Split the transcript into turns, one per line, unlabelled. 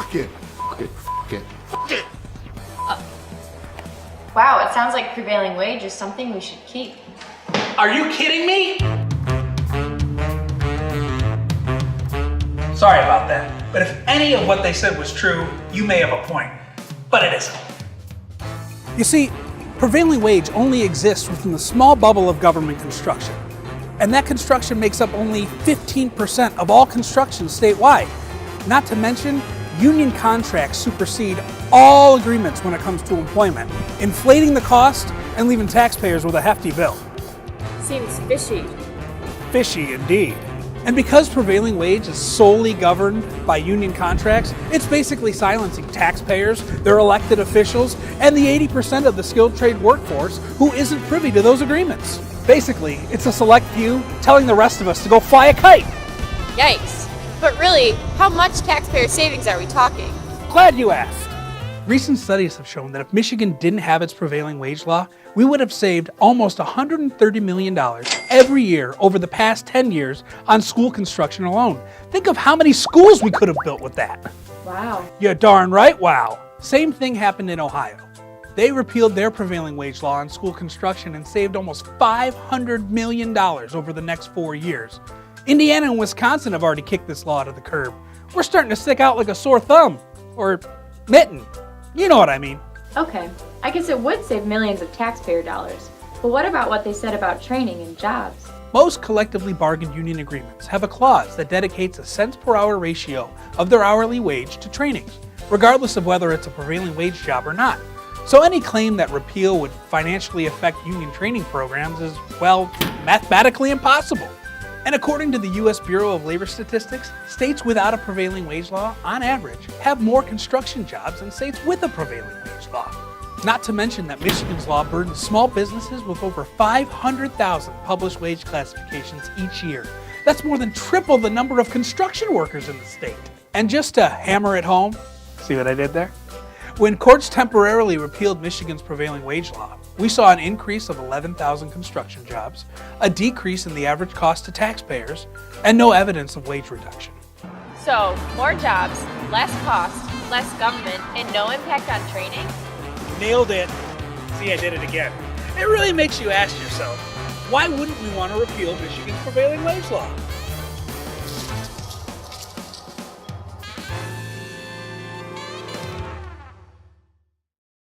Fuck it. Fuck it. Fuck it. Fuck it.
Wow, it sounds like prevailing wage is something we should keep.
Are you kidding me? Sorry about that, but if any of what they said was true, you may have a point, but it isn't.
You see, prevailing wage only exists within the small bubble of government construction. And that construction makes up only 15% of all construction statewide. Not to mention, union contracts supersede all agreements when it comes to employment, inflating the cost and leaving taxpayers with a hefty bill.
Seems fishy.
Fishy indeed. And because prevailing wage is solely governed by union contracts, it's basically silencing taxpayers, their elected officials, and the 80% of the skilled trade workforce who isn't privy to those agreements. Basically, it's a select few telling the rest of us to go fly a kite.
Yikes. But really, how much taxpayer savings are we talking?
Glad you asked. Recent studies have shown that if Michigan didn't have its prevailing wage law, we would have saved almost $130 million every year over the past 10 years on school construction alone. Think of how many schools we could have built with that.
Wow.
You're darn right, wow. Same thing happened in Ohio. They repealed their prevailing wage law on school construction and saved almost $500 million over the next 4 years. Indiana and Wisconsin have already kicked this law to the curb. We're starting to stick out like a sore thumb. Or mitten. You know what I mean.
Okay, I guess it would save millions of taxpayer dollars. But what about what they said about training and jobs?
Most collectively bargained union agreements have a clause that dedicates a cents per hour ratio of their hourly wage to trainings, regardless of whether it's a prevailing wage job or not. So any claim that repeal would financially affect union training programs is, well, mathematically impossible. And according to the U.S. Bureau of Labor Statistics, states without a prevailing wage law, on average, have more construction jobs than states with a prevailing wage law. Not to mention that Michigan's law burdens small businesses with over 500,000 published wage classifications each year. That's more than triple the number of construction workers in the state. And just to hammer it home, see what I did there? When courts temporarily repealed Michigan's prevailing wage law, we saw an increase of 11,000 construction jobs, a decrease in the average cost to taxpayers, and no evidence of wage reduction.
So, more jobs, less cost, less government, and no impact on training?
Nailed it. See, I did it again. It really makes you ask yourself, why wouldn't we want to repeal Michigan's prevailing wage law?